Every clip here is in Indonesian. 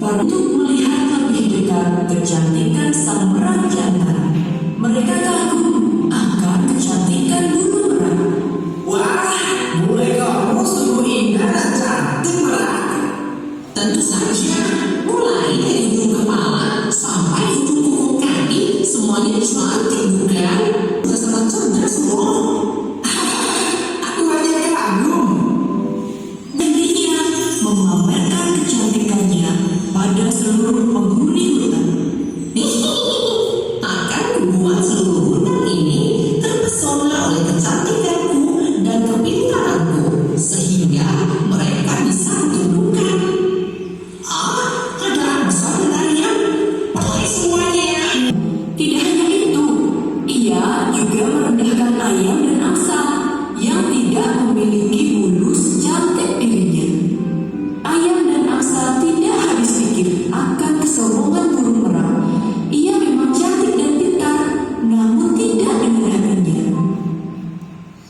untuk melihat lebih dekat kecantikan sang merah jantan. Mereka kagum akan kecantikan burung merak. Wah, mulai kamu sungguh indah dan cantik merak. Tentu saja, mulai dari ujung kepala sampai ujung kuku kaki, semuanya cantik bukan? Sangat cerdas loh. Aku hanya kagum. Dan dia memamerkan kecantikannya pada seluruh penghuni hutan. Akan membuat seluruh hutan ini terpesona oleh kecantikanku dan kepintaranku, sehingga mereka bisa tundukkan. Ada besar benarnya, pakai semuanya ya. Tidak hanya itu, ia juga merendahkan ayam dan angsa yang tidak memiliki bulu secantik dirinya. Ayam dan angsa tidak habis pikir akan kesombongan burung merak. Ia memang cantik dan pintar, namun tidak dengan hatinya.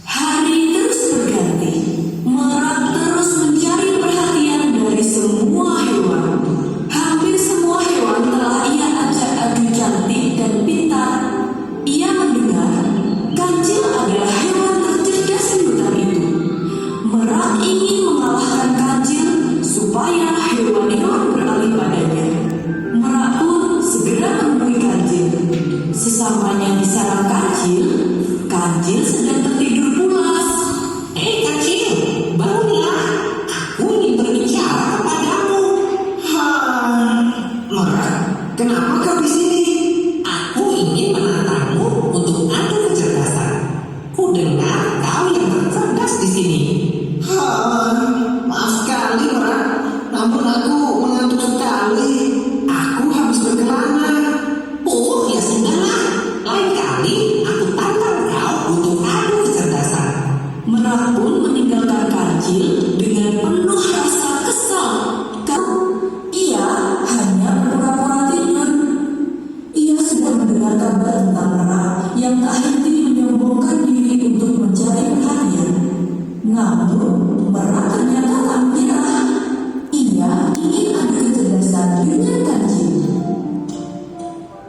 Hari terus berganti. Merak terus mencari perhatian dari semua hewan. Hampir semua hewan telah ia ajak adu cantik dan pintar. Ia mendengar kancil adalah hewan tercerdas di hutan itu. Merak ingin mengalahkan kancil supaya hewan-hewan beralih padanya. Merak pun segera menemui kancil. Sesamanya di sarang kancil, kancil sedang tertidur pulas. Kecil, bangunlah. Aku ingin berbicara kepadamu. Merak, kenapa kau di sini? Aku ingin menantangmu untuk adu kecerdasan. Ku dengar kau yang tercerdas di sini. Maaf sekali Merak, namun aku mengantuk sekali. Aku harus berkelana. Oh, ya sudahlah. Lain kali aku tantang kau untuk adu kecerdasan. Merak pun meninggalkan kancil dengan penuh rasa kesal. Ia hanya pura-pura tidur. Ia sudah mendengar kabar tentang Merak yang tak henti menyombongkan diri untuk mencari perhatian. Namun Merak ternyata tak menyerah. Ia ingin adu kecerdasan dengan kancil.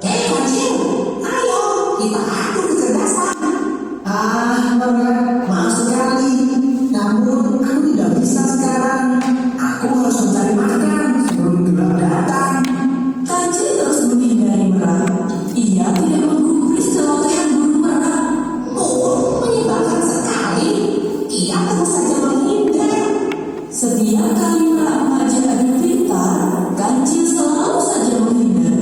Kecil, ayo kita adu kecerdasan. Merak, maaf sekali. Namun aku tidak bisa sekarang. Aku harus mencari makan sebelum gelap datang. Kancil terus menghindari Merak. Ia tidak menggubris celotehan burung merak. Oh, menyebalkan sekali. Ia terus saja menghindar. Setiap kali Merak mengajak adu pintar, kancil selalu saja menghindar.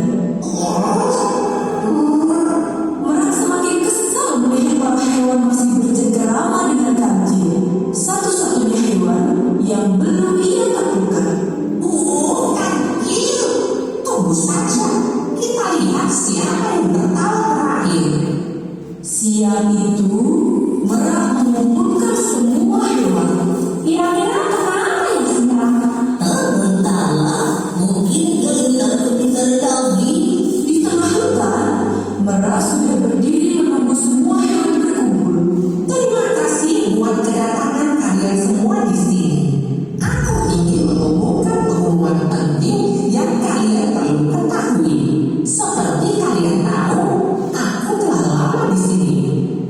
Merak semakin kesal melihat para hewan masih bercengkerama dengan kancil. Satu-satunya hewan yang belum ia taklukkan. Oh, kecil, tunggu saja. Kita lihat siapa yang tertawa terakhir. Siang itu, Merak mengumpulkan semua hewan. Kira-kira kemana yang senang? Entahlah, mungkin keinginanku pintar lagi. Di tengah hutan, Merak sudah berdiri menunggu semua hewan berkumpul. Terima kasih buat kedatangan kalian semua di sini. Aku ingin mengumumkan pengumuman penting yang kalian perlu ketahui. Seperti kalian tahu, aku telah lama di sini.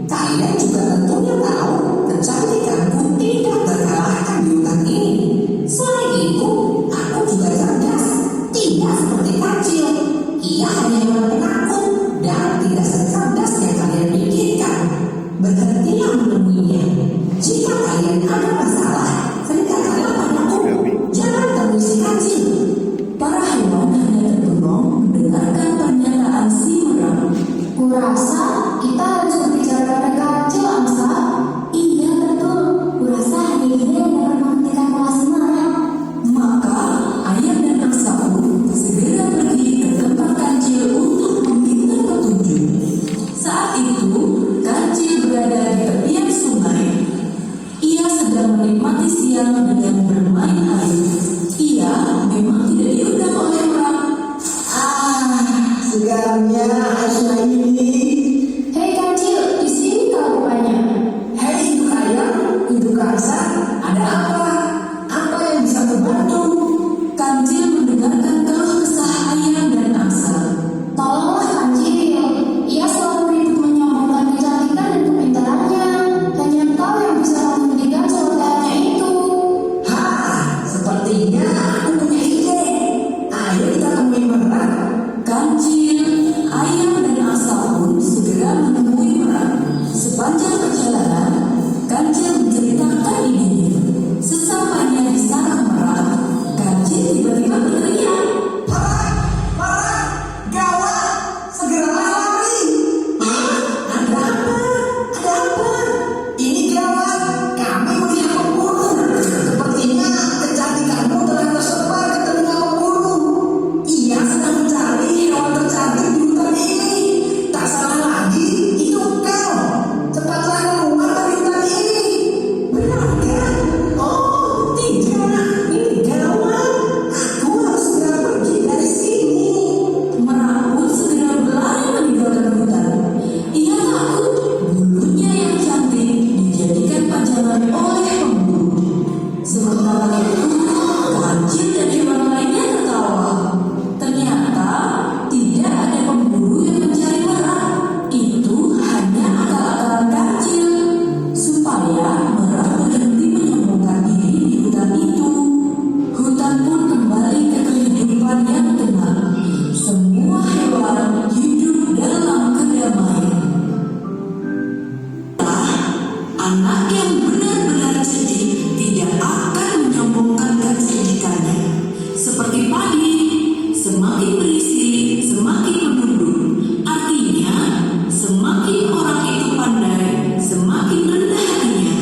Kalian juga tentunya tahu kecantikanku tidak terkalahkan di hutan ini. Selain itu, aku juga cerdas, tidak seperti kancil. Ia hanya hewan penakut dan tidak secerdas yang kalian pikirkan. Berhentilah menemuinya. Jika kalian ada masalah, ceritakanlah padaku. Jangan temui si kancil. Para hewan hanya terbengong mendengarkan pernyataan si Merak. Kurasa kita harus berbicara pada kancil, angsa. Iya betul. Kurasa hanya dia yang dapat menghentikan pola si Merak. Maka ayam dan angsa pun segera pergi ke tempat kancil untuk meminta petunjuk. Saat itu, kancil berada di tepian sungai. Ia sedang menikmati siang dengan bermain air. Ia memang tidak diundang oleh Merak. Segarnya air sungai ini. Hei kancil, di sini kau rupanya. Hei induk ayam, induk angsa, ada apa? Apa yang bisa membantu? Kancil mendengarkan keluhan semakin berisi, semakin menunduk. Artinya, semakin orang itu pandai, semakin rendah hatinya.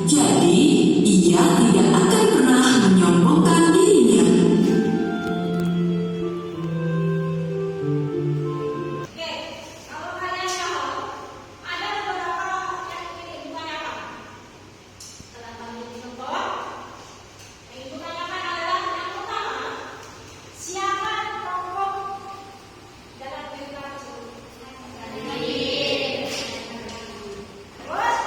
Jadi, ia tidak akan pernah menyombongkan dirinya. Oke, kalau kalian tahu, ada beberapa yang ingin ditanyakan. Setelah kalian menonton, yang ditanyakan adalah yang pertama, siapa tokoh dalam cerita tersebut? Terus,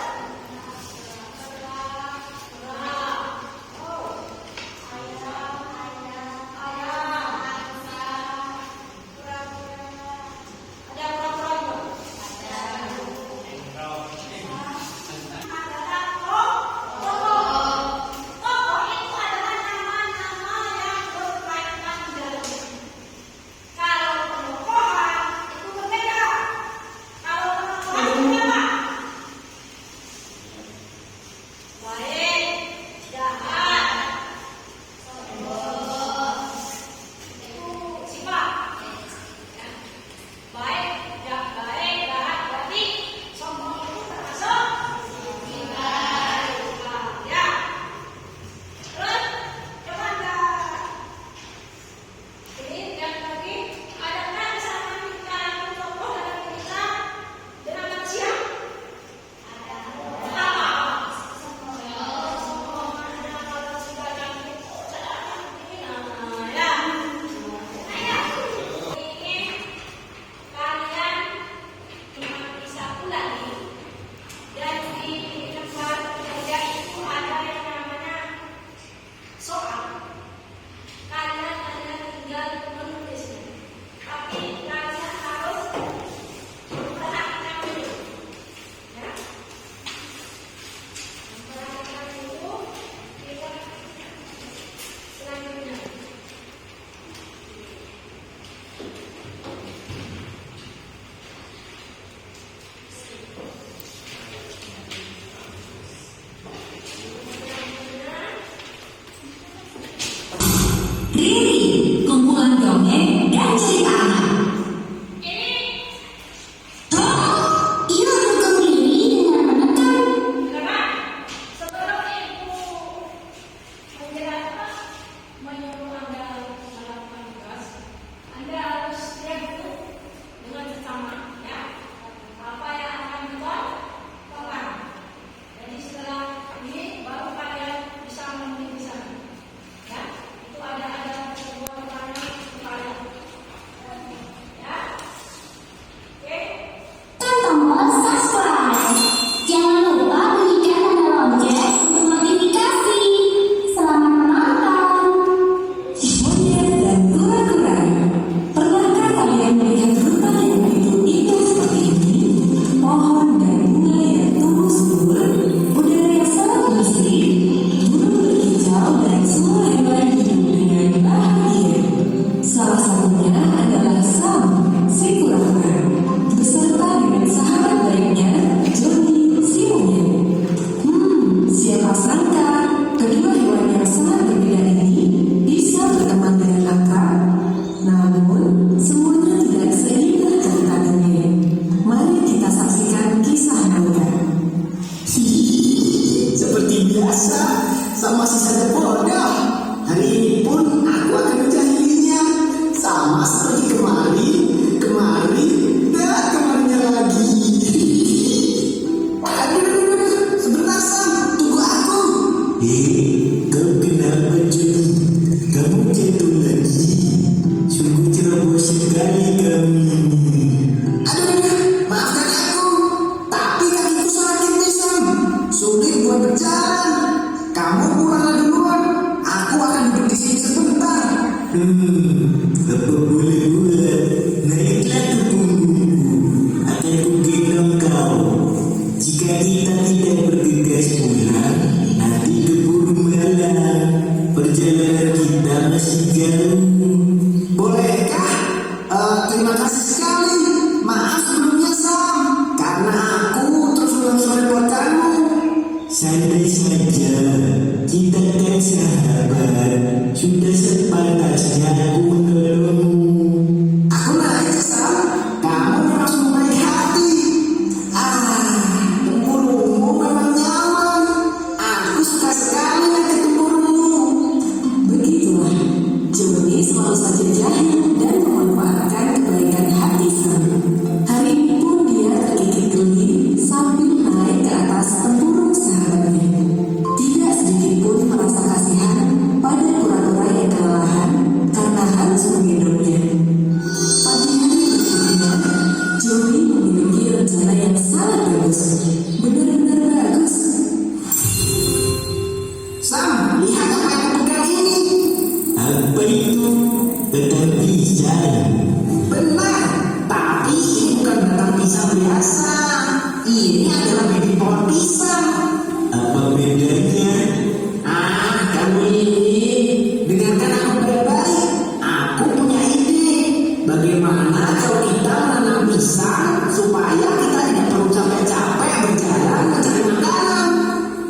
Riri, kumpulan dongeng dan cerita anak. Ia mendukung Riri dengan menekan. sebelum ibu menjelaskan menyuruh Anda melakukan tugas, Anda harus lihat dulu dengan seksama, ya, apa yang akan dilakukan. Jadi setelah ini baru kalian bisa memilih di sana, ya. Itu ada sebuah pertanyaan untuk kalian, ya. Oke. Tekan tombol subscribe. Jangan lupa bunyikan tanda lonceng untuk notifikasi. Selamat menonton. Monyet dan kura-kura. Pernahkah kalian melihat rumah yang begitu indah seperti ini? Pohon dan bunga yang tumbuh subur, udara yang sangat bersih, burung berkicau dan semua hewan hidup dengan bahagia. Salah satunya adalah Sam, si kura-kura, beserta dengan sahabat baiknya, Johnny, si monyet. Siapa sangka kedua hewan yang sangat berbeda ini bisa berteman dengan akrab. Namun, semuanya tidak seindah ceritanya. Mari kita saksikan kisah mereka. Seperti biasa, sama si saja bodoh. Hari ini pun aku akan menjahilinya. Sama seperti kemarin, dan kemarinnya lagi. Aduh, sebentar Sam, tunggu aku. Kau kenapa Jun? Kamu jatuh lagi? Sungguh ceroboh sekali kamu ini. Aduh, maafkan aku. Tapi kakiku sakit nih Sam. Sulit buat berjalan. Kamu pulanglah duluan. Aku akan duduk di sini sebentar. Apa boleh buat? Naiklah ke punggungku. Akan kugendong kau. Jika kita tidak bergegas pulang, nanti keburu malam. Perjalanan kita masih jauh. Bolehkah? Terima kasih menjahit dan memanfaatkan kebaikan hati Sam. Hari ini pun dia terkikik geli sambil naik ke atas tempurung sahabatnya. Tidak sedikit pun merasa kasihan pada kura-kura yang kelelahan karena harus menggendongnya. Pagi hari berikutnya, Johnny memiliki rencana yang sangat bagus. Benar-benar bagus. Sam, lihat apa yang aku pegang ini. Apa itu? Batang pisang. Benar, tapi ini bukan batang pisang biasa. Ini adalah bibit pohon pisang. Apa bedanya? Kamu ini, dengarkan aku baik-baik. Aku punya ide. Bagaimana kalau kita menanam pisang supaya kita tidak perlu capek-capek berjalan mencari makanan?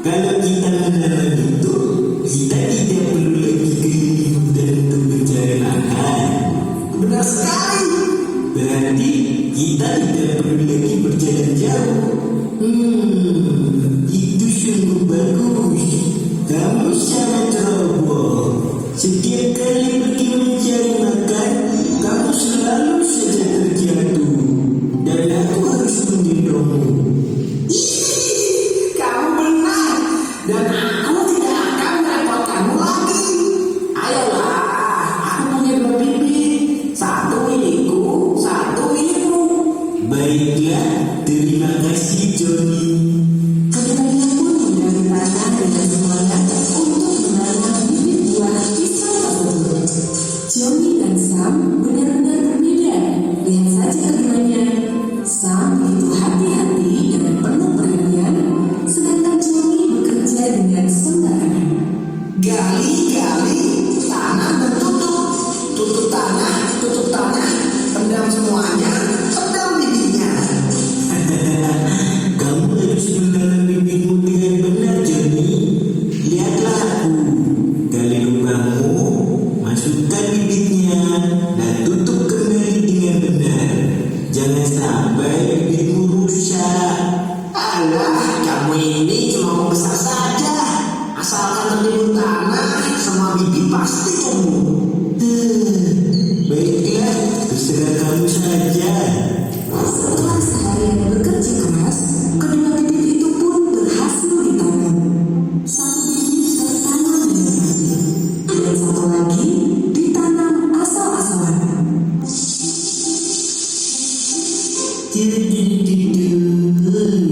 Kalau kita menanam itu, kita tidak perlu lagi keliling hutan untuk mencari makan. Benar sekali. Berarti kita tidak perlu lagi berjalan jauh. Itu sungguh bagus. Kamu sangat ceroboh. Setiap kali pergi mencari makan, kamu selalu saja terjatuh. Dan aku harus menggendongmu. Kamu benar. Dan aku tidak akan merepotkanmu lagi. Ayolah, aku punya 2 bibit. Satu milikku, satu milikmu. Baiklah, terima kasih Johnny. Keduanya pun menggali tanah dengan semangat untuk menanam bibit buah pisang tersebut. Johnny dan Sam benar-benar berbeda. Lihat saja keduanya. Sam begitu hati-hati dan penuh perhatian, sedangkan Johnny bekerja dengan sembarangan. Gali-gali, tanah dan tutup. Tutup tanah, pendam semuanya, pendam bibitnya. Kamu harus menanam bibitmu dengan benar Johnny. Lihatlah aku. Gali lubangmu, masukkan bibitnya, dan tutup kembali dengan benar. Jangan sampai bibitmu rusak. Alah, kamu ini cuma mau besar saja. Asalkan tertimbun tanah, semua bibit pasti tumbuh. Baiklah, terserah kamu saja. Setelah seharian bekerja keras, kedua bibit itu pun berhasil ditanam. Satu bibit tertanam dengan hati, dan satu lagi ditanam asal-asalan.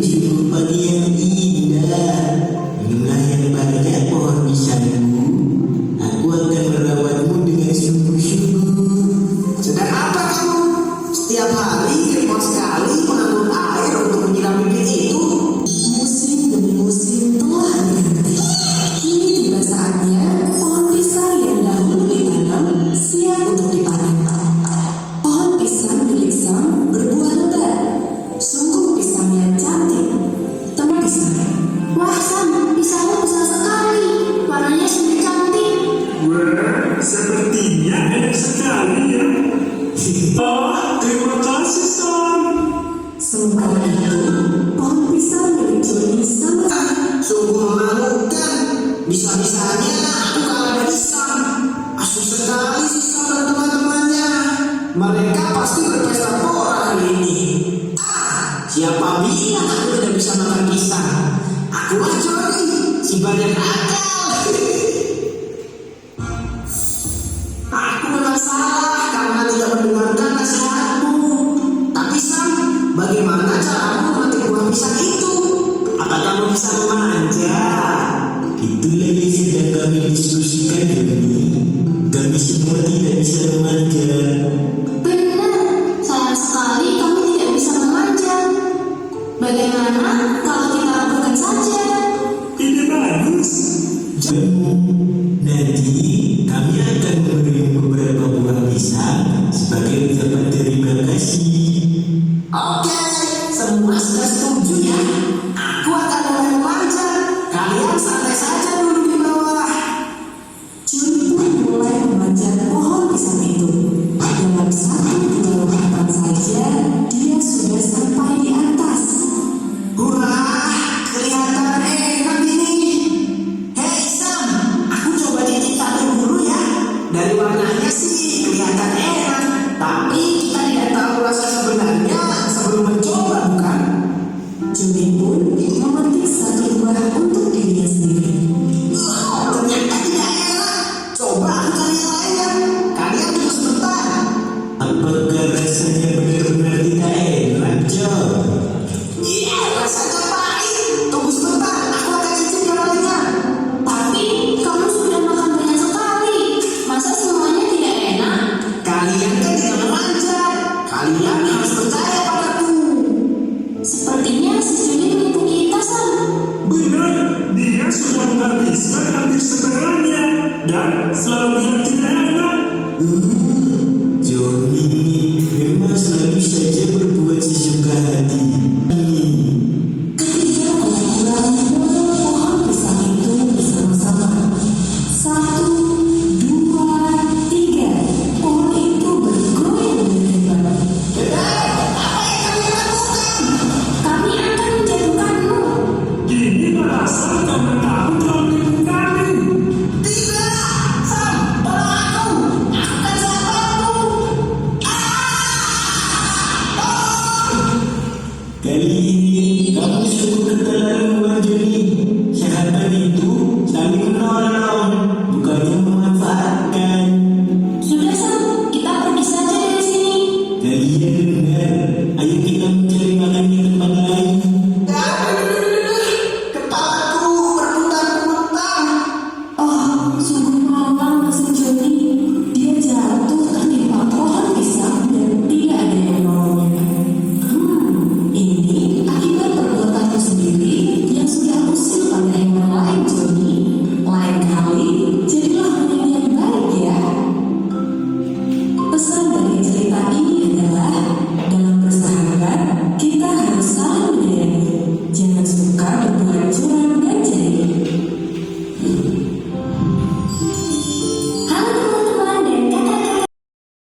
Sungguh pagi yang indah. Minumlah yang banyak pohon pisangmu. Aku akan merawatmu dengan sungguh-sungguh. Sedang apa kamu? Setiap hari repot sekali mengatur air untuk menyiram bibit itu. Musim demi musim telah berganti. Kini tiba saatnya pohon pisang yang dahulu ditanam siap untuk dipanen. Pohon pisang milik Sam berbuah lebat. Sungguh pisangnya cantik. Teman pisang. Wah Sam, pisangnya besar sekali. Warnanya sendiri cantik. Wah, sepertinya enak sekali ya. Terima kasih, Sam. Sementara itu, pohon pisang milik Johnny sangat Sungguh memalukan. Bisa-bisanya aku kalah dari Sam. Asyik sekali si Sam dan teman-temannya. Mereka pasti berpesta pora hari ini. Siapa bilang aku tidak bisa makan pisang? Aku aja nih, si banyak akal. Aku memang salah karena tidak mendengarkan nasihatmu. Tapi Sam, bagaimana caramu memetik buah pisang itu? Apa kamu bisa memanja? Itulah yang sedang kami diskusikan Johnny. Kami semua tidak bisa memanja. Benar, sayang sekali kamu tidak bisa memanjat. Bagaimana kalau kita lakukan saja? Ide bagus. Nanti kami akan memberi beberapa buah pisang sebagai ucapan terima kasih. Oke, semua sudah setuju ya. Aku akan mulai memanjat. Kalian santai saja dulu di bawah. Johnny pun mulai memanjat pohon pisang itu. Dalam 1-2 lompatan saja, dia sudah sampai di atas. Wah, kelihatan enak ini. Hei Sam, aku coba cicip satu dulu ya. Dari warnanya sih kelihatan Apakah rasanya benar-benar tidak enak, John? Iya, rasanya pahit. Tunggu sebentar, aku akan cicip yang lainnya. Tapi kamu sudah makan banyak sekali. Masa semuanya tidak enak? Kalian kan jangan manja. Kalian harus percaya